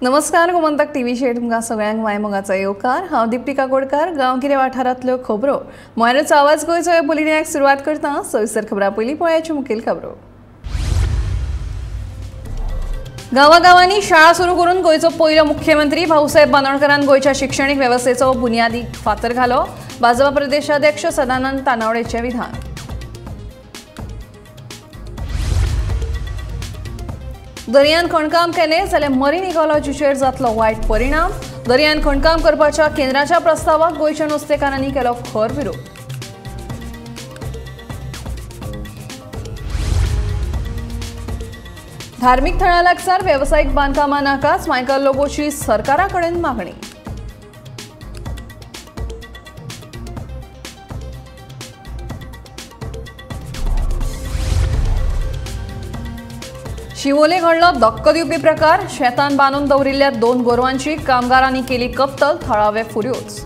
नमस्कार गोमंतक टीव्हीचेर तुमकां सगळ्यांक मायमोगाचो येवकार। हांव दिप्ती काकोडकार। गांवगिऱ्या वाठारांतल्यो खबरो मोयराचो आवाज गोंयचो ह्या बुलेटिनाक सुरवात करता। सविस्तर खबरां पयलीं पळोवया मुखेल खबरो। गांवांनी शाळा सुरू करून गोंयचो पयलो मुख्यमंत्री भाऊसाहेब बांदोडकरान गोंयच्या शिक्षणीक वेवस्थेचो बुन्यादी फातर घालो। भाजपा प्रदेशाध्यक्ष सदानंद तानावडेचें विधान। दर्यान खणकाम केलें जाल्यार मरीन इकॉलॉजीचेर जातलो वायट परिणाम। दर्यान खणकाम करपाच्या केंद्राच्या प्रस्तावाक गोंयच्या नुस्तेकारांनी केलो खर विरोध। धार्मीक थळा लागसार वेवसायीक बांदकामां नाका, मायकल लोबोची सरकारा कडेन मागणी। शिवोले घडलो धक्को दिवपी प्रकार। शेतान बांदून दवरिल्ल्या 2 गोरवांची कामगारांनी केली कत्तल, थळावे फुर्योज।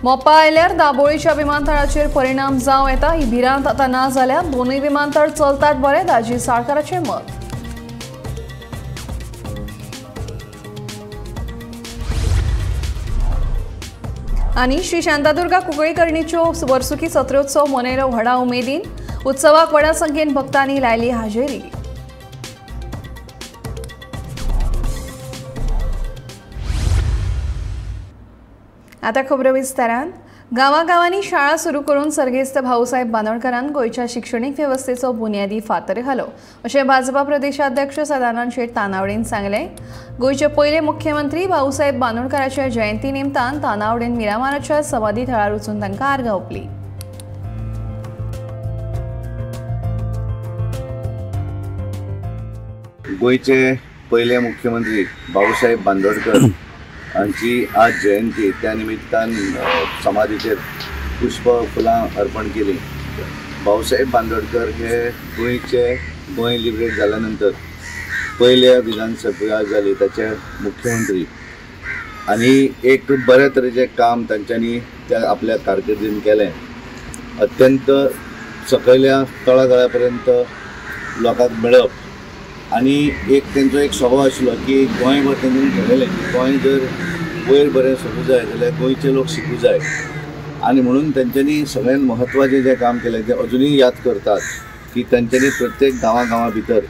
मोपा आयल्यार दाबोळीच्या विमानतळाचेर परिणाम जावं येता। ही भिरांत आतां ना जाल्यार दोनूय विमानतळ चलतात बरे, दाजी साळकाराचें मत। आनी श्री शांतादुर्गा कुंकळीकर्णीच्यो वर्सुकी सत्रोत्सव मनयलो व्हडा उमेदीन। उत्सवाक व्हडा संख्येन भक्तांनी लायली हाजेरी। आता खबरो विस्तारान। गांवांनी शाळा सुरू करून सर्गेस्त भाऊसाहेब बांदोडकरान गोंयच्या शिक्षणीक वेवस्थेचो बुन्यादी फातर घालो, अशें भाजपा प्रदेशाध्यक्ष सदानंद शेट तानावडेन सांगलें। गोंयचे पयले मुख्यमंत्री भाऊसाहेब बांदोडकराच्या जयंती निमतान तानावडेन मिरामाराच्या समाधी थळार वचून तांकां आर्गां ओंपली। गोंयचे पयले मुख्यमंत्री भाऊसाहेब बांदोडकर हांची आज जयंती, त्या निमित्तान समाधीचेर पुष्प फुलां अर्पण केली। भाऊसाहेब बांदोडकर हे गोंय लिबरेट जाल्या नंतर पयल्या विधानसभा जाली ताचे मुख्यमंत्री, आनी एक बऱ्या तरेचें काम तांच्यांनी त्या आपल्या कारकिर्दीन केलें। अत्यंत सकयल्या तळागाळा पर्यंत लोकांक मेळप, आनी एक तेंचो एक स्वभाव आशिल्लो की गोंयभर तेंच्यांनी ठरयलें की गोंय जर वयर बरें सरूं जाय जाल्यार गोंयचे लोक शिकूं जाय, आनी म्हणून तेंच्यांनी सगळ्यांत म्हत्वाचें जें काम केलें तें अजुनूय याद करतात की तेंच्यांनी प्रत्येक गांवा भितर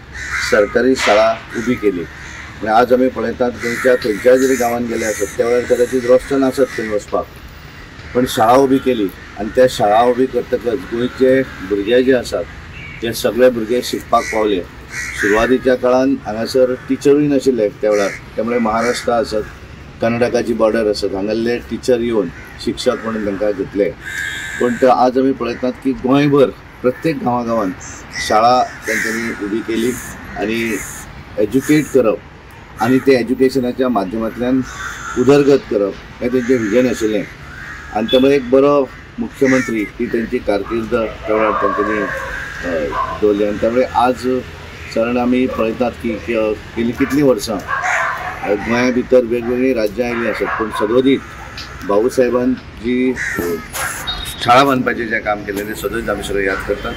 सरकारी शाळा उबी केली। म्हणजे आज आमी पळयतात गोंयच्या खंयच्याय जरी गांवांत गेले आसत त्या वेळार कदाचित रस्तो नासत थंय वचपाक, पण शाळा उबी केली। आनी त्या शाळा उबी करतकच गोंयचे भुरगे जे आसात ते सगळे भुरगे शिकपाक पावले। सुरवातीच्या काळान हांगासर टिचरूय नाशिल्ले त्या वेळार, त्यामुळे महाराष्ट्र आसत, कर्नाटकाची बॉर्डर आसत, हांगासले टिचर येवन शिक्षक म्हणून तांकां घेतले। पण आज आमी पळयतात की गोंयभर प्रत्येक गांवांत शाळा तेंच्यांनी उबी केली आनी एज्युकेट करप आनी ते एज्युकेशनाच्या माध्यमांतल्यान उदरगत करप हें तेंचें विजन आशिल्लें। आनी त्यामुळे एक बरो मुख्यमंत्री ही तेंची कारकिर्द त्या वेळार तेंच्यांनी दवरली। आनी त्यामुळे आज सादारण आमी पळयतात की गेली कितलीं वर्सां गोंया भितर वेगवेगळी राज्यां आयलीं आसत, पूण सदोदीत भाऊसाहेबान जी शाळा बांदपाचें जें काम केलें तें सदांच आमी सगळे याद करतात।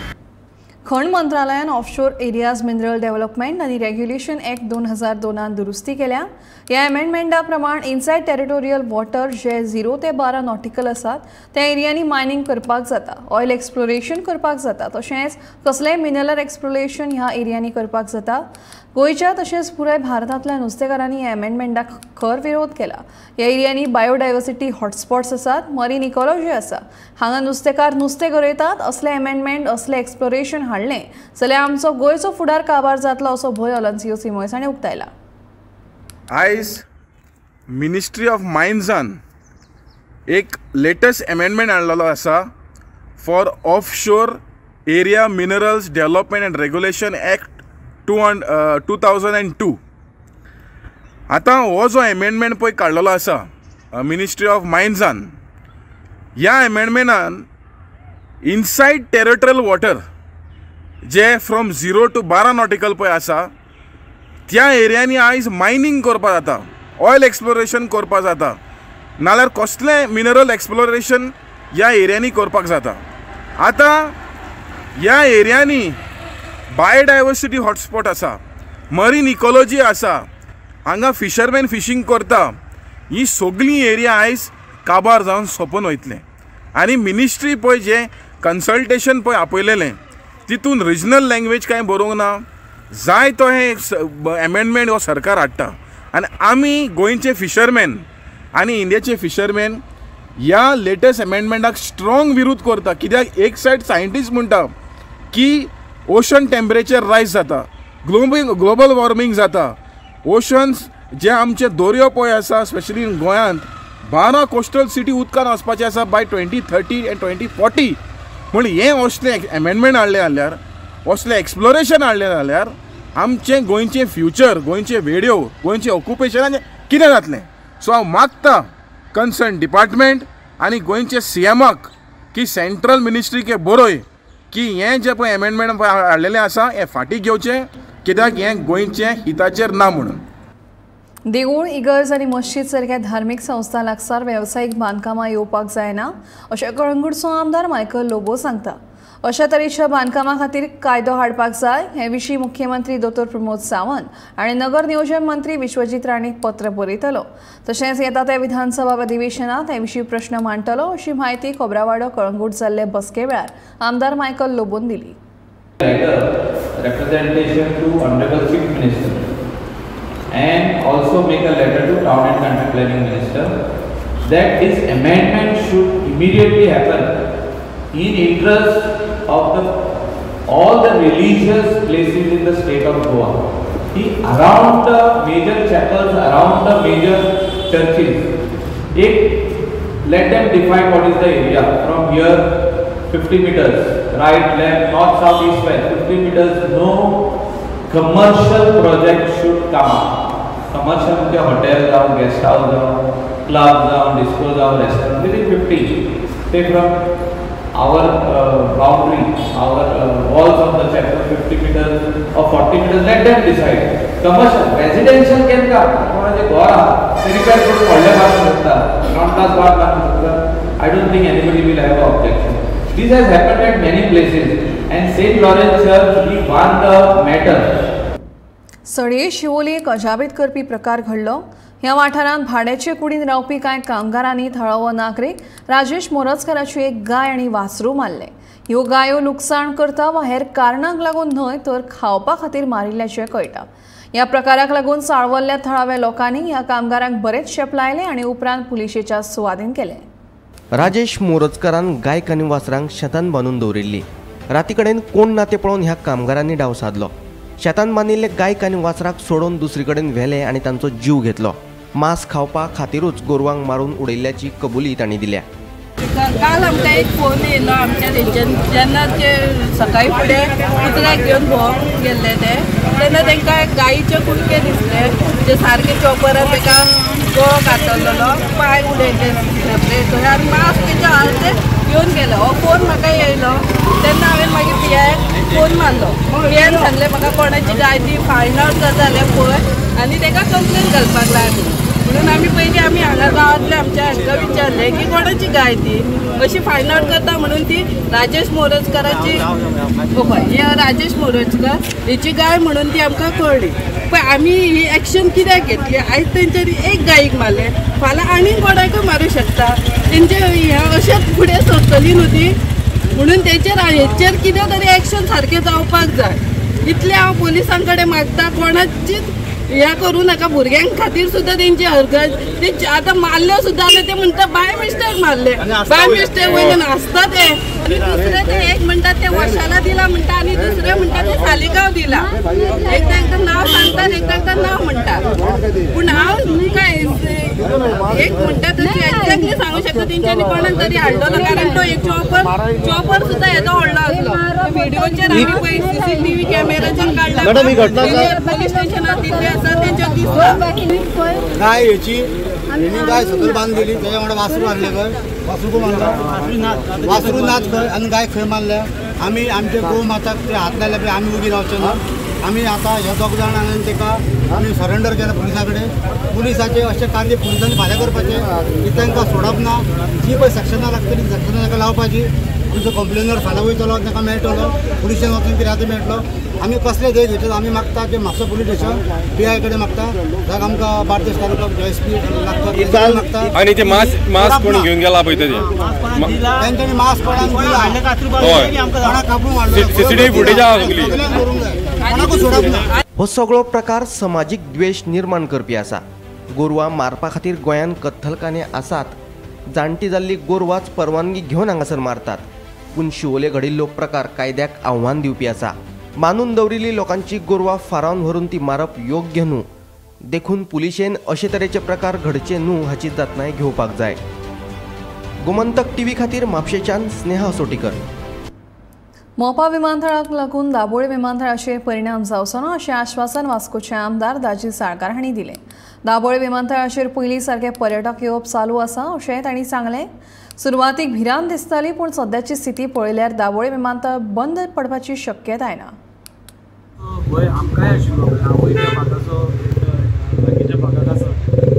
खण मंत्रालयान ऑफशोर एरियाज मिनरल डेव्हलपमेंट आनी रेग्युलेशन ॲक्ट 2002 दुरुस्ती केल्या। ह्या एमेंडमेंटा प्रमाण इनसायड टेरिटोरियल वॉटर जे 0 ते 12 नॉटिकल आसात त्या एरियांनी मायनिंग करपाक जाता, ऑयल एक्सप्लोरेशन करपाक जाता, तशेंच कसलेंय मिनरल एक्सप्लोरेशन ह्या एरियांनी करपाक जाता। गोंयच्या तशेंच पुराय भारतांतल्या नुस्तेकारांनी ह्या एमेंडमेंटाक खर विरोध केला। ह्या एरियांनी बायोडायवर्सिटी हॉटस्पॉट्स आसात, मरीन इकॉलॉजी आसा, हांगा नुस्तेकार नुस्तें गरयतात। असले एमेंडमेंट असले एक्सप्लोरेशन हाडलें जाल्यार आमचो गोंयचो फुडार काबार जातलो असो भंय अलन्सियो सिमोयस हाणें उक्तायला। आयज मिनिस्ट्री ऑफ मायन्सान एक लेटेस्ट एमेंडमेंट हाडलेलो आसा for offshore area minerals development end regulation act 2002। आतां हो जो एमेंडमेंट पळय काडलेलो आसा मिनिस्ट्री ऑफ मायन्सान, ह्या एमेंडमेंटान इनसायड टेरिटोरियल वॉटर जे फ्रॉम 0 to 12 नॉटिकल पळय आसा त्या एरियांनी आयज मायनिंग करपा जाता, ऑयल एक्सप्लोरेशन करपा जाता, नाल्यार कसलें मिनरल एक्सप्लोरेशन ह्या एरियांनी करपाक जाता। आतां ह्या एरियांनी बायोडायवर्सिटी हॉटस्पॉट आसा, मरीन इकॉलॉजी आसा, हांगा फिशरमॅन फिशींग करता. ही सगळी एरिया आयज काबार जावन सोंपून वयतलें. आनी मिनिस्ट्री पळय जें कन्सल्टेशन पळय आपयलेलें तितून रिजनल लँग्वेज कांय बरोवंक ना. जाय तो हे एमेंडमेंट हो सरकार हाडटा आनी आमी गोंयचे फिशरमॅन आनी इंडियाचे फिशरमॅन ह्या लेटस्ट एमेंडमेंटाक स्ट्रॉंग विरोध करता. कित्याक एक सायड सायंटिस्ट म्हणटा की ओशन टेम्परेचर रायज जाता, ग्लोबल वॉर्मिंग जाता. ओशन्स जे आमचे दर्यो पळय आसा स्पेशली गोंयांत 12 कोस्टल सिटी उदकान वचपाचे आसा बाय 2030 एंड 2040. म्हण हें असलें एमेंडमेंट हाडल्यार असलें एक्सप्लोरेशन हाडलें जाल्यार आमचें गोंयचें फ्युचर, गोंयचे वेड्यो, गोंयचें ऑक्युपेशनाचें कितें जातलें. सो हांव मागता कन्सर्न डिपार्टमेंट आनी गोंयचे सीएमाक की सेंट्रल मिनिस्ट्री के बरोय की हें जें पळय एमेंडमेंट हाडलेलें आसा हें फाटीं घेवचें, कित्याक हें गोंयचें हिताचेर ना म्हणून. देवूळ, इगर्ज आनी मस्जिद सारख्या धार्मीक संस्था लागसार वेवसायीक बांदकामां येवपाक जायना अशें कळंगूटचो आमदार मायकल लोबो सांगता. अशा तरेच्या बांदकामां खातीर कायदो हाडपाक जाय हे विशीं मुख्यमंत्री दोतोर प्रमोद सावंत आनी नगर नियोजन मंत्री विश्वजीत राणीक पत्र बरयतलो. तशेंच येता त्या विधानसभा अधिवेशनात हे विशीं प्रश्न मांडटलो अशी माहिती खोबरावाडो कळंगूट जाल्ले बसके वेळार आमदार मायकल लोबोन दिली. And also make a letter to Town and Country Planning Minister that this amendment should immediately happen in interest of all the religious places in the state of Goa. Around the major chapels, around the major churches, let them define what is the area. From here 50 meters, right, left, north, south, east, west, 50 meters, no commercial project should come up. Commercial म्हणजे hotel जाऊन, guest house जाऊन, club जाऊn, disco जाऊन, restaurant within 50. Take from our boundary, our walls of the chapel 50 meters or 40 meters. Let them decide. Commercial, residential can come. कोणाचे घर आहा, ते repair करून व्हडले बांधून शकता, ground class बांध बांधून शकता. I don't think anybody will have an objection. This has happened at many places. And St. Lawrence Church, we won the matter. सडये शिवोलीक अजापीत करपी प्रकार घडलो. ह्या वाठारांत भाड्याचे कुडीन रावपी कांय कामगारांनी थळावो नागरीक राजेश मोरजकाराची एक गाय आनी वासरू मारले. ह्यो गायो लुकसाण करता वा हेर कारणांक लागून न्हय तर खावपा खातीर मारिल्ल्याचें कळटा. ह्या प्रकाराक लागून साळवल्ल्या थळाव्या लोकांनी ह्या कामगारांक बरेच शेप लायले आनी उपरांत पुलिशेच्या सुवादीन केले. राजेश मोरजकारान गायक आनी वासरांक शेतान बांदून दवरिल्ली. राती कडेन कोण ना तें पळोवन ह्या कामगारांनी डाव साधलो. शेतान बांदिल्ले गायक आनी वासराक सोडून दुसरे कडेन व्हेले आनी तांचो जीव घेतलो. मांस खावपा खातीरूच गोरवांक मारून उडयल्ल्याची कबुली तांणी दिल्या. काल आमकां एक फोन येयलो आमच्या थंयच्यान जेन्ना ते सकाळी फुडें कुत्र्याक घेवन भोंवंक गेल्ले तेन्ना तांकां गायीचे कुडके दिसले जे सारके चॉपरान ताका गळो कातरलेलो, पांय उडयले सेपरेट थंय आनी मांस तेचे हाल घेवन गेलो. हो फोन म्हाका येयलो तेन्ना हांवें मागीर पियाक फोन मारलो. पियान सांगलें म्हाका कोणाची गाय ती फायंड आवट जाता जाल्यार पळय आनी ताका कंप्लेन घालपाक लागली. म्हणून आमी हांगा गांवांतले आमच्या हांकां विचारलें की कोणाची गाय ती अशी फायंड आवट करता म्हणून ती राजेश मोरजकाराची पळय राजेश मोरजकार हेची गाय म्हणून ती आमकां कळ्ळी. पण आमी ही एक्शन कित्याक घेतली. आयज तेंच्यांनी एक गायीक मारले, फाल्यां आनीक कोणाकय मारूं शकता. तेंचे अशेंच फुडें सरतली न्हू ती. म्हणून हेचेर कितें तरी एक्शन सारकें जावपाक जाय. इतलें हांव पोलिसां कडेन मागता कोणाचीच ह्या करूं नाका. भुरग्यां खातीर सुद्दां तेंची हरकत. ते आतां मारल्यो सुद्दां जाल्यार ते म्हणटा बाय मिस्टेक मारले, बाय मिस्टेक वयल्यान आसता ते. आनी दुसरे ते एक म्हणटा ते वशाला दिला म्हणटा आनी दुसरे म्हणटा ते सालिगांव दिला. एकदा नांव सांगतात एकदा नांव म्हणटात. पूण हांव काय एक म्हणटा तरी एक्झॅक्टली सांगू शकता तेंच्यांनी कोणाक तरी हाडलो कारण तो एक चॉपर सुद्दां येदो व्हडलो आसलो. व्हिडिओचेर आमी पळय CCTV कॅमेराचेर काडला पुलीस स्टेशनार दिल्ले आसा तेंचेर दिसता. गाय हेची गाय सकयल बांदलेली तेच्या वांगडा वासरू मारले खंय, वासरू मारला, वासरू नाच खंय आनी गाय खंय मारल्या. आमी आमचे गो माताक ते हात लायले पळय आमी उगी रावचे ना. आमी आतां हे दोग जाण आनी ताका आमी सरेंडर केला पुलिसा कडेन. पुलिसाचे अशें कार्य पुलिसांनी फाल्यां करपाचें की तांकां सोडप ना. जी पळय सेक्शनां लागतली सेक्शनां ताका लावपाची. तुजो कंप्लेनर फाल्यां वयतलो ताका मेळटलो पुलिशेन वचून कितें आतां मेळटलो आमी कसले देख घेतात आमी मागता की म्हापसा पुलीस स्टेशन PI कडेन मागता जाका आमकां बार्देस तालुका SP लागता आनी ते मास्क कोण घेवन गेला पळय ते तांच्यानी मास्क पडान दिला कापून मारलो CCTV फुटेज आहा सगळी कोणाकूच सोडप ना। हो सगळो प्रकार समाजीक द्वेष निर्माण करपी आसा। गोरवां मारपा खातीर गोंयांत कत्तलखाने आसात, जाणटी जाल्ली गोरवाच परवानगी घेवन हांगासर मारतात, पूण शिवोले घडिल्लो प्रकार कायद्याक आव्हान दिवपी आसा। मानून दवरिल्ली लोकांची गोरवां फारावन व्हरून ती मारप योग्य न्हू, देखून पुलिशेन अशे तरेचे प्रकार घडचे न्हू हाची जतनाय घेवपाक जाय। गोमंतक TV खातीर म्हापशेच्यान स्नेहा सोटीकर। मोपा विमानतळाक लागून दाबोळे विमानतळाचेर परिणाम जावचो ना अशें आश्वासन वास्कोचे आमदार दाजी साळकार हांणी दिलें। दाबोळे विमानतळाचेर पयलीं सारके पर्यटक येवप चालू आसा अशें तांणी सांगलें। सुरवातीक भिरांत दिसताली, पूण सद्याची स्थिती पळयल्यार दाबोळे विमानतळ बंद पडपाची शक्यताय ना। गोंय आमकांय आशिल्लो हांवूय त्या भागाचो लागींच्या भागाक आसा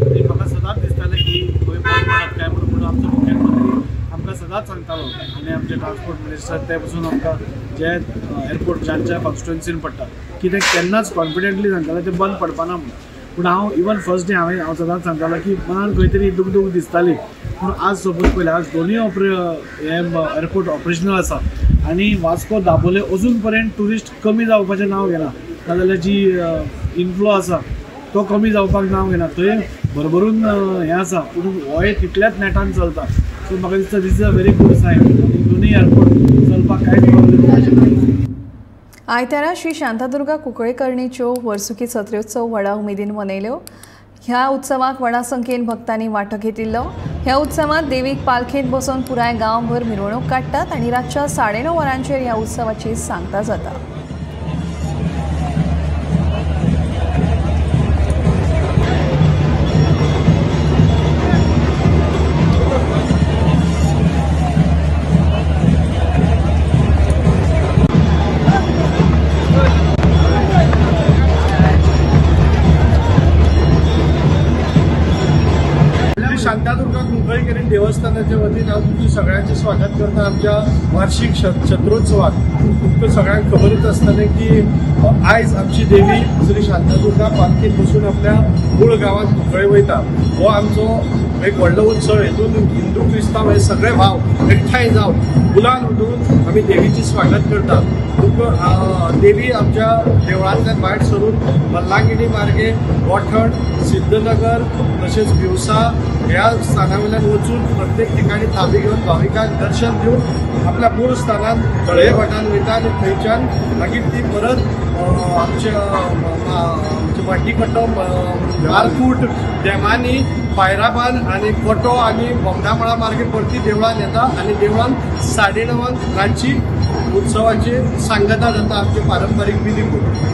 आनी म्हाका सदांच दिसतालें की गोंय बंद पडत काय म्हणून आमचो मुख्यमंत्री आमकां सदांच सांगतालो आनी आमचे ट्रान्सपोर्ट मिनिस्टर ते पसून आमकां जे एअरपोर्ट ज्यांच्या कॉन्स्टिट्युएन्सीन पडटा की ते केन्नाच कॉन्फिडेंटली सांगताले ते बंद पडपाना म्हणून, पूण हांव इवन फर्स्ट डे हांव सदांच सांगतालो की मनान खंय तरी दूख दिसताली, पूण आज सपोज पळय आज दोनूय एअरपोर्ट ऑपरेशनल आसा आनी वास्को दाबोले अजून पर्यंत ट्युरिस्ट कमी जावपाचें नांव घेना, नाजाल्यार जी इनफ्लो आसा तो कमी जावपाक नांव घेना, थंय भरभरून हें आसा, पूण हो एक तितल्याच नेटान चलता। सो म्हाका दिसता this is a very good sign आनी दोनूय एअरपोर्ट चलपाक कांयच प्रॉब्लेम ना। आयतारा श्री शांतादुर्गा कुंकळकर्णीच्यो वर्सुकी सत्रोत्सव व्हडा उमेदीन मनयल्यो। ह्या उत्सवाक व्हडा संख्येन भक्तांनी वांटो घेतिल्लो। ह्या उत्सवात देवीक पालखेंत बसोवन पुराय गांवभर मिरवणूक काडटात आनी रातच्या 9:30 वरांचेर ह्या उत्सवाची सांगता जाता। शांतादुर्गा कुंकळकर्णी देवस्थानाच्या वतीन हांव तुमचे सगळ्यांचे स्वागत करता आमच्या वार्षिक छत्रोत्सवाक। तुमकां सगळ्यांक खबरच आसतलें की आयज आमची देवी श्री शांतादुर्गा पालखेंत बसून आपल्या मूळ गांवांत कुंकळे वयता। हो आमचो एक व्हडलो उत्सव, हेतून हिंदू क्रिस्तांव हे सगळे भाव एकठांय जावन उलान उठून आमी देवीची स्वागत करता। तुमकां देवी आमच्या देवळांतल्यान भायर सरून मल्लांगिणी मार्गे गोठण, सिद्धनगर तशेंच भिवसा ह्या स्थानावयल्यान वचून प्रत्येक ठिकाणी थाबी घेवन भाविकांक दर्शन दिवन आपल्या मूळ स्थानान तळये भाटान वयता आनी थंयच्यान मागीर ती परत आमच्या वाटीकट्टो, मालकूट, देमानी, पायराबान आनी कोटो आनी बोगदामळा मार्गे परती देवळान येता आनी देवळान 9:30 रातची उत्सवाची सांगता जाता आमचे पारंपारीक विधी करून।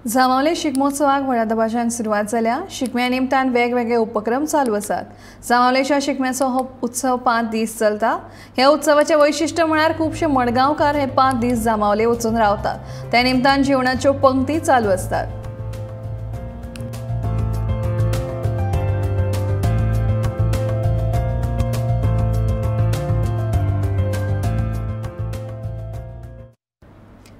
जामावले शिगमोत्सवाक व्हडा दबाज्यान सुरवात जाल्या। शिगम्या निमतान वेगवेगळे उपक्रम चालू आसात। जामावलेच्या शिगम्याचो हो उत्सव 5 दीस चलता। ह्या उत्सवाचे वैशिष्ट्य म्हळ्यार खुबशे मडगांवकार हे 5 दीस जामावले वचून रावतात। त्या निमतान जेवणाच्यो पंक्ती चालू असतात।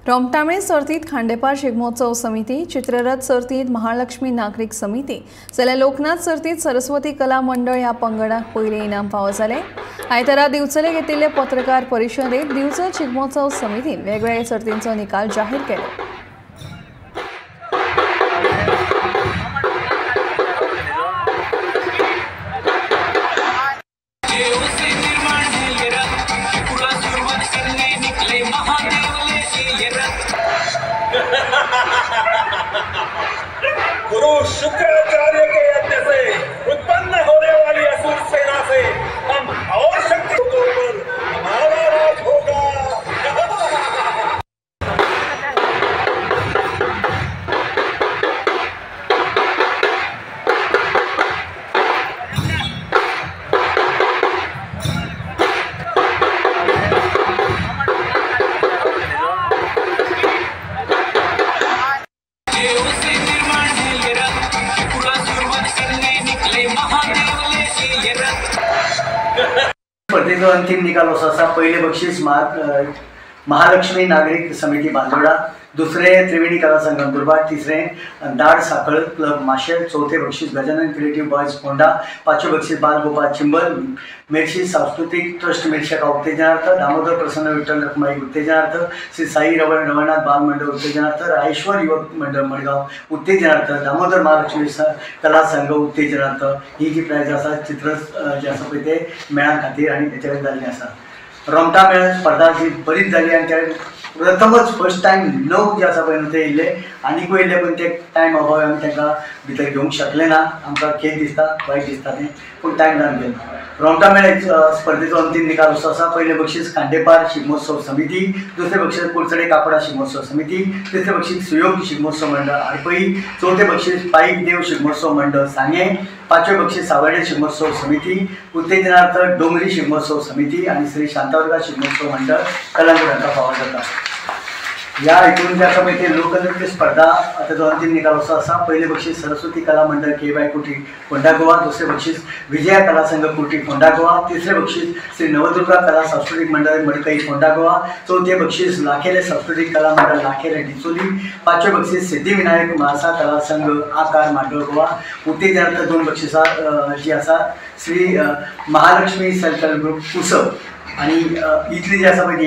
रोमटामेळ सर्तीत खांडेपार शिगमोत्सव समिती, चित्ररथ सर्तीत महालक्ष्मी नागरिक समिती, जाल्यार लोकनाथ सर्तीत सरस्वती कला मंडळ ह्या पंगडाक पयले इनाम फावो जाले। आयतारा दिवचले घेतिल्ले पत्रकार परिशदेत दिवचल शिगमोत्सव समितीन वेगवेगळ्या सर्तींचो निकाल जाहीर केलो। गुरु शुक्राचार्य के यज्ञ से उत्पन्न होने वाली असुर सेना से हम और शक्ति को पर हमारा राज होगा। स्पर्धेचो अंतिम निकाल असो आसा. पयले बक्षीस महालक्ष्मी नागरिक समिती बांदोडा, दुसरे त्रिवेणी कला संघ नंदुरबार, तिसरे दाड साखळ क्लब माशेल, चौथे बक्षीस गजानन क्रिएटिव्ह बॉयज फोंडा, पाचवे बक्षीस बालगोपाल चिंबल, मेडशी सांस्कृतिक ट्रस्ट मिरशेका उत्तेजनार्थ, दामोदर प्रसन्न विठ्ठल रखमाई उत्तेजनार्थ, श्री साई रवळनाथ बाल मंडळ उत्तेजनार्थ, रायेश्वर युवक मंडळ मडगाव उत्तेजनार्थ, दामोदर महालक्ष्मी कला संघ उत्तेजनार्थ ही जी प्राइज आसा चित्र जे आसा पळय ते मेळा खातीर आनी तेचे जाल्ले आसा. रोमटा मेळ स्पर्धा जी बरीच जाली आनी त्या प्रथमच फर्स्ट टायम 9 जे आसा पळय न्हू ते येयले आनीक येयले पण ते टायम अभावी आमी तांकां भितर घेवंक शकले ना. आमकां खेद दिसता, वायट दिसता तें, पूण टायम जावन गेलो. रोमटा मेळ स्पर्धेचो अंतिम निकाल असो आसा. पयले बक्षीस खांडेपार शिगमोत्सव समिती, दुसरे बक्षीस कुलचडे कापडा शिगमोत्सव समिती, तिसरे बक्षीस सुयोग शिगमोत्सव मंडळ आडपई, चौथे बक्षीस पाईक देव शिगमोत्सव मंडळ सांगे, पाचवे बक्षीस सावर्डे शिगमोत्सव समिती, उत्तेजनार्थ डोंगरी शिगमोत्सव समिती आणि श्री शांतावर्गा शिगमोत्सव मंडळ कलंगूट हांकां फावो जाता. ह्या हितून जे आसा पळय ते लोकनृत्य स्पर्धा ताचो अंतिम निकाल असो आसा. पयले बक्षीस सरस्वती कला मंडळ केबाय कुटी फोंडा गोवा, दुसरे बक्षीस विजया कला संघ कुटी फोंडा गोवा, तिसरे बक्षीस श्री नवदुर्गा कला सांस्कृतिक मंडळ मडकई फोंडा गोवा, चौथे बक्षीस लाखेले सांस्कृतिक कला मंडळ लाखेले डिचोली, पाचवे बक्षीस सिद्धिविनायक महासा कला संघ आकार मांडोळ गोवा, उत्तेजनार्थ 2 बक्षिसां जी आसा Shri Mahalakshmi self help group कुसव आणि इतली जी आसा पळय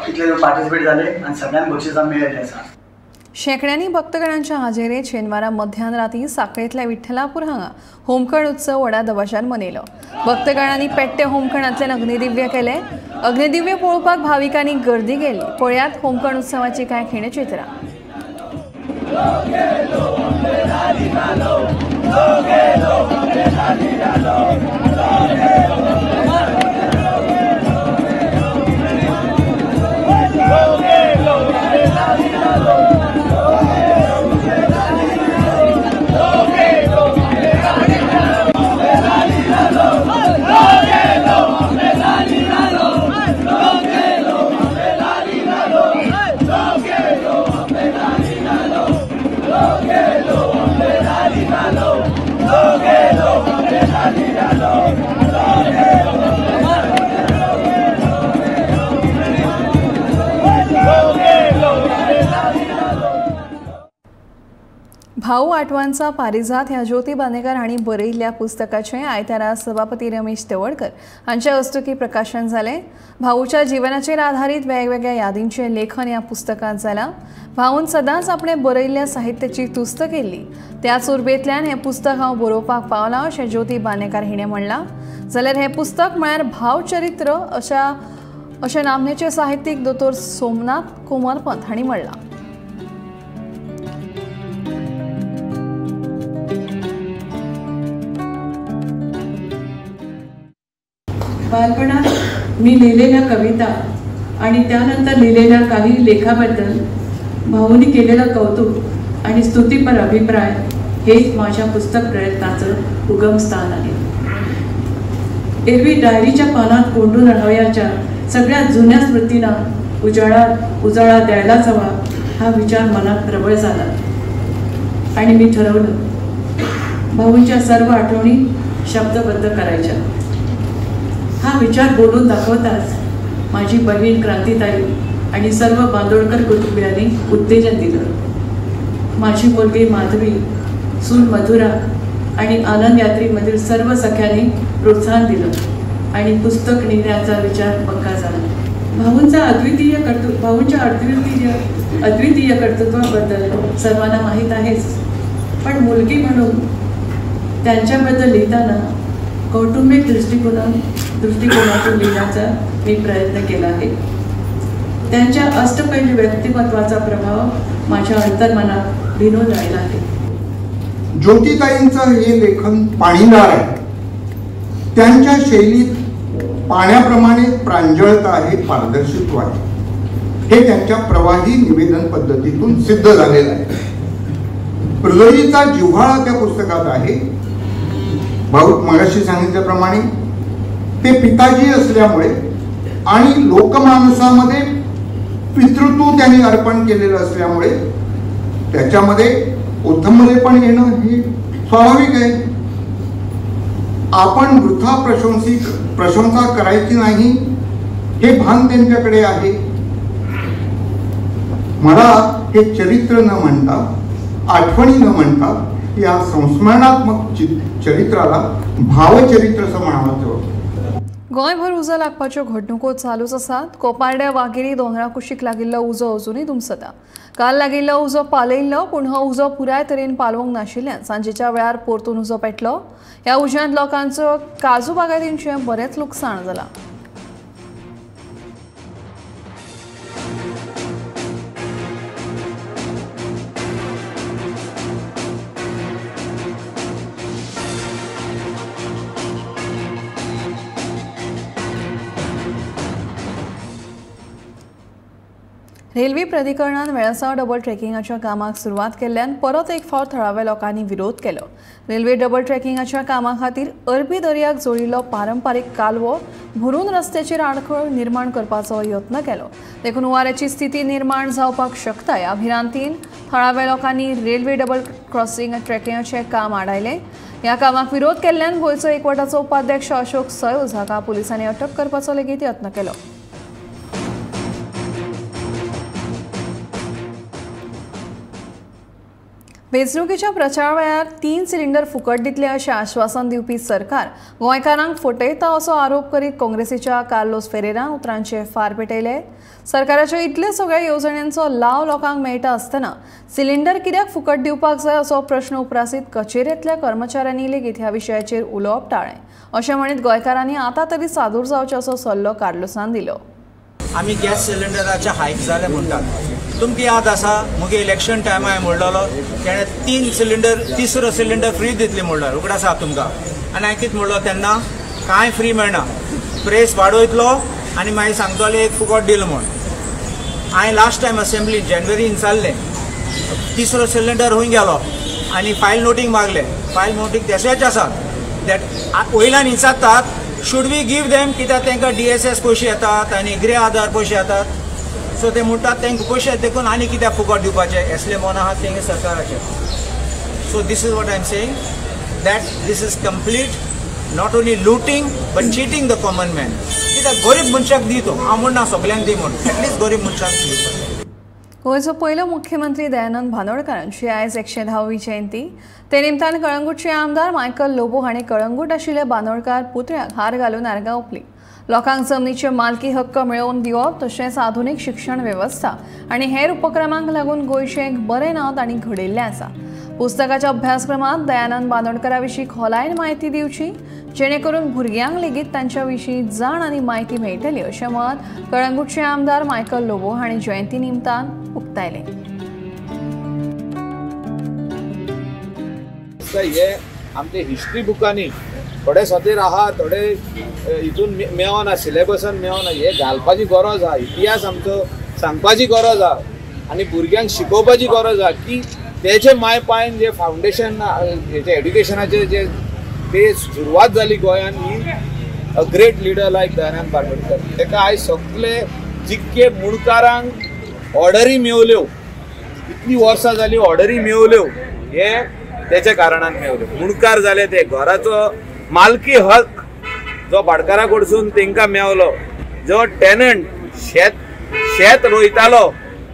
इतले पार्टिसिपेट जाले आणि सगळ्यांक बक्षिसां मेळ्ळी आसा. शेंकड्यांनी भक्तगणांच्या हाजेरेत शेनवारा मध्यान राती साखळेंतल्या विठ्ठलापूर हांगा होमखण उत्सव व्हडा दबाज्यान मनयलो. भक्तगणांनी पेट्टे होमखणांतल्यान अग्निदिव्य केले. अग्निदिव्य पळोवपाक भाविकांनी गर्दी केली. पळयात होमखण उत्सवाची कांय खिणचित्रां. भाऊ आठवांचा पारिजात ह्या ज्योती बांदेकर हांणी बरयल्ल्या पुस्तकाचें आयतारा सभापती रमेश तवडकर हांच्या हस्तुकी प्रकाशन जालें. भाऊच्या जिवनाचेर आधारीत वेगवेगळ्या यादींचें लेखन ह्या पुस्तकांत जालां. भाऊन सदांच आपणें बरयल्ल्या साहित्याची तुस्त केल्ली. त्याच उर्बेंतल्यान हें पुस्तक हांव बरोवपाक पावलां अशें ज्योती बांदेकर हिणें म्हणलां. जाल्यार हें पुस्तक म्हळ्यार भावचरित्र अशें नामनेचे साहित्यीक दोतोर सोमनाथ कोमरपंत हांणी म्हणलां. बालपणात मी लिहिलेल्या कविता आणि त्यानंतर लिहिलेल्या काही लेखाबद्दल भाऊनी केलेलं कौतुक आणि स्तुतीपर अभिप्राय हेच माझ्या पुस्तक प्रयत्नाचं उगमस्थान आहे. एरवी डायरीच्या पानात कोंडून राहावयाच्या सगळ्यात जुन्या स्मृतींना उजाळा द्यायलाच हवा हा विचार मनात प्रबळ झाला आणि मी ठरवलं भाऊंच्या सर्व आठवणी शब्दबद्ध करायच्या. हा विचार बोलून दाखवताच माझी बहीण क्रांतीताई आणि सर्व बांदोडकर कुटुंबियांनी उत्तेजन दिलं. माझी मुलगी माधवी, सून मधुरा आणि आनंद यात्रेमधील सर्व सख्यांनी प्रोत्साहन दिलं आणि पुस्तक लिहिण्याचा विचार पक्का झाला. भाऊंच्या अद्वितीय कर्तृत्वाबद्दल सर्वांना माहीत आहेच, पण मुलगी म्हणून त्यांच्याबद्दल लिहिताना कौटुंबिक दृष्टिकोनातून लिहिण्याचा मी प्रयत्न केला आहे. त्यांच्या अष्टपैलू व्यक्तिमत्वाचा प्रभाव माझ्या अंतर्मनात भिनून राहिला आहे. ज्योतिताईंचं हे लेखन पाणीदार आहे. त्यांच्या शैलीत पाण्याप्रमाणे प्रांजळता आहे, पारदर्शित्व आहे. हे त्यांच्या प्रवाही निवेदन पद्धतीतून सिद्ध झालेलं आहे. हृदयीचा जिव्हाळा त्या पुस्तकात आहे. भाऊ मगाशी सांगितल्याप्रमाणे ते पिताजी असल्यामुळे आणि लोकमानसामध्ये पितृत्व त्यांनी अर्पण केलेलं असल्यामुळे त्याच्यामध्ये ओथंबरे पण येणं हे स्वाभाविक आहे. आपण वृथा प्रशंसा करायची नाही हे भान त्यांच्याकडे आहे. मला हे चरित्र न म्हणता, आठवणी न म्हणता, या संस्मरणात्मक चरित्राला भावचरित्र असं म्हणावं. गोंयभर उजो लागपाच्यो घडणुको चालूच आसात. कोपारड्या वाघेरी दोंगरा कुशीक लागिल्लो उजो अजूनय धुमसता. काल लागिल्लो उजो पालयिल्लो, पूण हो उजो पुराय तरेन पालवंक नाशिल्ल्यान सांजेच्या वेळार परतून उजो पेटलो. ह्या उज्यांत लोकांचो काजू बागायतींचें बरेंच लुकसाण जालां. रेल्वे प्राधिकरणान वेळासाव डबल ट्रॅकिंगाच्या कामाक सुरवात केल्ल्यान परत एक फावट थळाव्या लोकांनी विरोध केलो. रेल्वे डबल ट्रॅकिंगाच्या कामा खातीर अरबी दर्याक जोडिल्लो पारंपारीक कालवो भरून रस्त्याचेर आडखळ निर्माण करपाचो यत्न केलो. देखून हुंवाराची स्थिती निर्माण जावपाक शकता ह्या भिरांतीन थळाव्या लोकांनी रेल्वे डबल क्रॉसिंग ट्रॅकिंगाचें काम आडायलें. ह्या कामाक विरोध केल्ल्यान गोंयचो एकवटाचो उपाध्यक्ष अशोक सयोज हाका पुलिसांनी अटक करपाचो लेगीत यत्न केलो. वेंचणुकेच्या प्रचार वेळार 3 सिलिंडर फुकट दितले अशें आश्वासन दिवपी सरकार गोंयकारांक फटयता असो आरोप करीत काँग्रेसीच्या कार्लोस फेरेरा उतरांचे फार पेटयले. सरकाराच्या इतल्या सगळ्या येवजण्यांचो लाव लोकांक मेळटा आसतना सिलिंडर कित्याक फुकट दिवपाक जाय असो प्रश्न उपरासीत कचेरेंतल्या कर्मचाऱ्यांनी लेगीत ह्या विशयाचेर उलोवप टाळ्ळें. अशें म्हणीत गोंयकारांनी आतां तरी सादूर जावचे असो सल्लो कार्लोसान दिलो. आमी गॅस सिलिंडराचे हायक जाले म्हणटात. तुमकां याद आसा मुगे इलेक्शन टायम हांवें म्हणलेलो तेणें 3 सिलिंडर तिसरो सिलिंडर फ्री दितले म्हणल्यार उगडास आसा तुमकां. आनी हांवें कितें म्हणलो तेन्ना कांय फ्री मेळना, प्रेस वाडयतलो आनी मागीर सांगतलो एक फुकट दिलो म्हण. हांवें लास्ट टायम असेंब्ली जानेवारीन जाल्लें तिसरो सिलिंडर हूंय गेलो आनी फायल नोटींग मागले. फायल नोटींग तशेंच आसात दॅट वयल्यान विचारतात शूड वी गीव देम कित्याक तांकां DSS पयशे येतात आनी गृह आधार पयशे येतात. सो ते म्हणटात तांकां पयशे देखून आनी कित्याक फुकट दिवपाचे असले मन आहात तेंगे सरकाराचे. So this is what I am saying that this is complete not only looting but cheating the common man. कित्याक गरीब मनशाक दितो हांव म्हणना सगल्यांक दी म्हण, एटलीस्ट गरीब मनशाक दी. गोंयचो पयलो मुख्यमंत्री दयानंद बांदोडकरांची आयज 110वी जयंती. ते निमतान कळंगूटचे आमदार मायकल लोबो हांणी कळंगूट आशिल्ल्या बांदोडकार पुतळ्याक हार घालून आर्गां ओंपलीं. लोकांक जमनीचे मालकी हक्क मेळोवन दिवप तशेंच आधुनीक शिक्षण वेवस्था आनी हेर उपक्रमांक लागून गोंयचें एक बरें नांव तांणी घडयिल्लें आसा. पुस्तकाच्या अभ्यासक्रमांत दयानंद बांदोडकरा विशीं खोलायेन म्हायती दिवची जेणे करून भुरग्यांक लेगीत तांच्या विशीं जाण आनी म्हायती मेळटली अशें मत कळंगूटचे आमदार मायकल लोबो हांणी जयंती निमतान उक्तायलें. हे आमचे हिस्ट्री बुकांनी थोडे सतीर आहा थोडे हितून मेळना सिलेबसान मेळना. हे घालपाची गरज आहा, इतिहास आमचो सांगपाची गरज आहा आनी भुरग्यांक शिकोवपाची गरज आहा की तेचे माय पायन जे फावंडेशन हेचे एड्युकेशनाचे जे ते सुरवात जाली गोंयान ही अ ग्रेट लिडर लायक दयानंद बांदोडकर. ताका आयज सगळे जितके मुणकारांक ऑर्डरी मेवल्यो इतली वर्सां जाली ऑर्डरी मेवल्यो हे तेच्या कारणान मेवल्यो. मुणकार जाले ते घराचो मालकी हक जो भाटकारा कडसून तांकां मेवलो, जो टेनंट शेत रोयतालो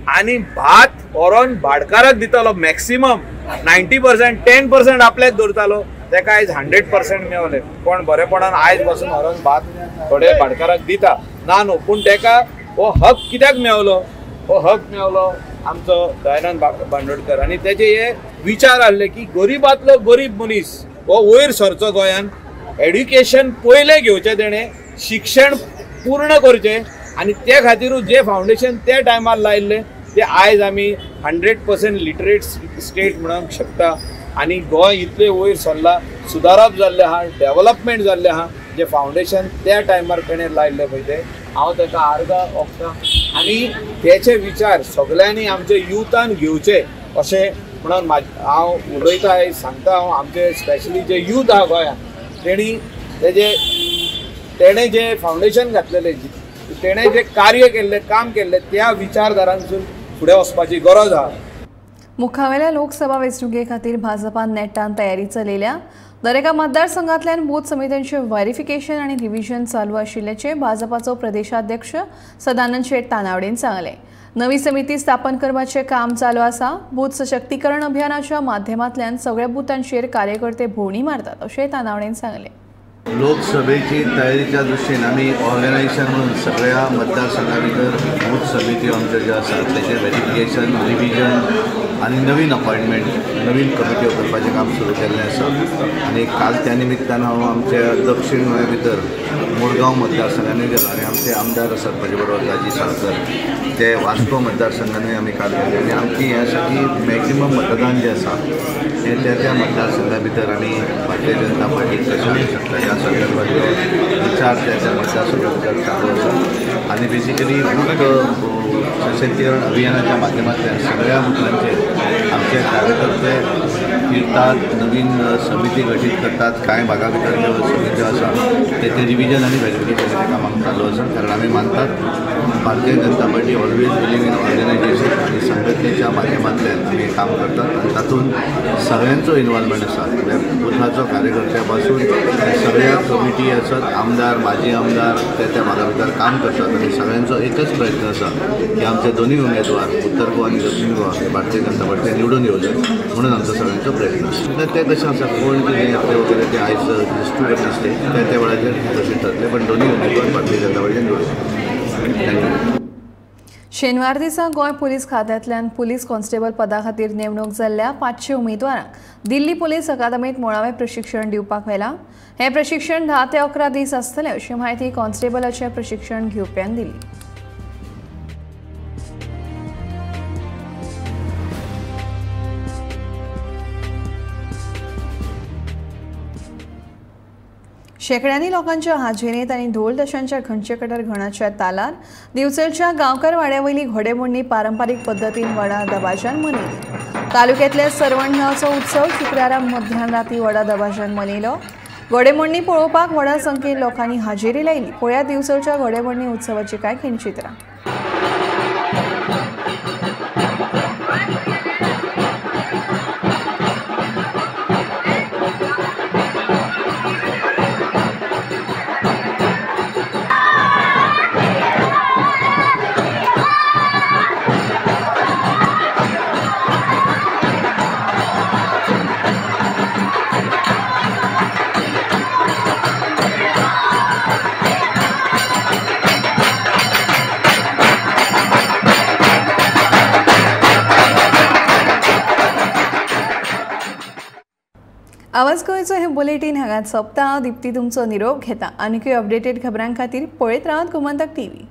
आनी भात व्हरोन भाटकाराक दितालो मॅक्सिमम 90% 10% आपल्याच दवरतालो ताका आयज 100% मेवले. कोण बरेपणान आयज पासून व्हरोन भात थोडे भाटकाराक दिता ना न्हू, पूण ताका हो हक कित्याक मेवलो? हो हक मेवलो आमचो दयानंद बांदोडकर आनी तेजे हे विचार आहले की गरीबांतलो गरीब मनीस हो वयर सरचो गोंयान. एड्युकेशन पयलें घेवचें तेणें, शिक्षण पूर्ण करचें आनी ते खातीरूच जे फावंडेशन त्या टायमार लायिल्लें ते आयज आमी 100% लिटरेट स्टेट म्हणूंक शकता. आनी गोंय इतलें वयर सरलां, सुदारप जाल्लें आहा, डेव्हलपमेंट जाल्लें आहा. जे फावंडेशन त्या टायमार तेणें लायिल्लें पळय तें हांव ताका आर्गां ओंपतां आनी तेचे विचार सगल्यांनी आमचे युथान घेवचे अशें म्हणून हांव उलयतां सांगता. हांव आमचे स्पेशली जे यूथ आहा गोंयांत तेणें जे फावंडेशन घातलेलें, तेणें जे कार्य केल्लें, काम केल्लें त्या विचारधारांसून फुडें वचपाची गरज आहा. मुखावेल्या लोकसभा वेंचणुके खातीर भाजपान नेटान तयारी चलयल्या। दरेका मतदारसंघांतल्यान बूथ समित्यांचे व्हेरिफिकेशन आनी रिव्हिजन चालू आशिल्ल्याचे भाजपाचो प्रदेशाध्यक्ष सदानंद शेट तानावडेन सांगले। नवी समिती स्थापन करपाचे काम चालू आसा। बूथ सशक्तीकरण अभियानाच्या माध्यमांतल्यान सगळ्या बुथांचेर कार्यकर्ते भोंवडी मारतात अशें तानावडेन सांगले। लोकसभेची तयारीच्या दृश्टीन आम्ही ऑर्गनायझेशन म्हणून सगळ्या मतदारसंघा भितर बूथ समिती आमच्यो ज्यो आसात तेचेर व्हेरिफिकेशन रिव्हिजन आनी नवीन अपॉइंटमेंट नवीन कमिट्यो करपाचें काम सुरू केल्लें आसा। आनी काल त्या निमित्तान हांव आमच्या दक्षिण गोंया भितर मुरगांव मतदारसंघांनी गेलो आनी आमचे आमदार आसात म्हजे बरोबर राजी साळकर ते वास्को मतदारसंघांनी आमी काल गेले आनी आमची हें आसा की मॅक्झिमम मतदान जें आसा तें त्या मतदारसंघा भितर आमी भारतीय जनता पार्टीक कशें हाडूंक शकता ह्या संदर्भांतलो विचार त्या मतदारसंघा भितर चालू आसा। आनी बेसिकली बूथ सशक्तीकरण अभियानाच्या माध्यमांतल्यान सगळ्या बुथांचेर आमचे कार्यकर्ते फिरतात, नवीन समिती गठीत करतात। कांय भागा भितर ज्यो समित्यो आसा तेचे रिव्हिजन आनी व्हेरिफिकेशनाचें काम आमकां चालू आसा। कारण आमी मानतात Bharatiya Janata Party always believe in organisation आनी संघटनेच्या माध्यमांतल्यान आमी काम करतात आनी तातूंत सगळ्यांचो इन्वॉल्वमेंट आसा। म्हणजे बुथाचो कार्यकर्त्या पासून सगळ्या कमिटी आसात, आमदार माजी आमदार त्या भागा भितर काम करतात आनी सगळ्यांचो एकच प्रयत्न आसा की आमचे दोन्ही उमेदवार उत्तर गोवा आनी दक्षिण गोवा हे भारतीय जनता पार्टी निवडून येवचे म्हणून आमचो सगळ्यांचो प्रयत्न आसा। ते कशें आसा कोण कितें येतले वगैरे ते आयज डिस्ट्रीब्यूट दिसले त्या वेळाचेर तशें ठरले पण दोन्ही उमेदवार भारतीय जनता पार्टी निवडून। थँक्यू। शेनवार दिसा गोंय पुलीस खात्यांतल्यान पुलीस कॉन्स्टेबल पदा खातीर नेमणूक जाल्ल्या 500 उमेदवारांक दिल्ली पुलीस अकादमीत मुळावें प्रशिक्षण दिवपाक व्हेलां। हें प्रशिक्षण 10 ते 11 दीस आसतलें अशी माहिती कॉन्स्टेबलाचे प्रशिक्षण घेवप्यांक दिली। शेकड्यांनी लोकांच्या हाजेरीत आनी ढोल ताशांच्या घंटेकडर घणाच्या तालार दिवचलच्या गांवकार वाड्यावयली घोडेमोडणी पारंपारीक पद्दतीन व्हडा दबाज्यान मनयली। तालुक्यांतल्या सरवण उत्सव शुक्रारा मध्यान राती व्हडा दबाज्यान मनयलो। घोडेमोडणी पळोवपाक व्हडा संख्येन लोकांनी हाजेरी लायली। पळया दिवचलच्या घोडेमोडणी उत्सवाची कांय खिणचित्रां। आवाज गोंयचो हे बुलेटिन हांगाच सोंपता। हांव दिप्ती तुमचो निरोप घेता। आनीकूय अपडेटेड खबरां खातीर पळयत रावात गोमंतक टीव्ही।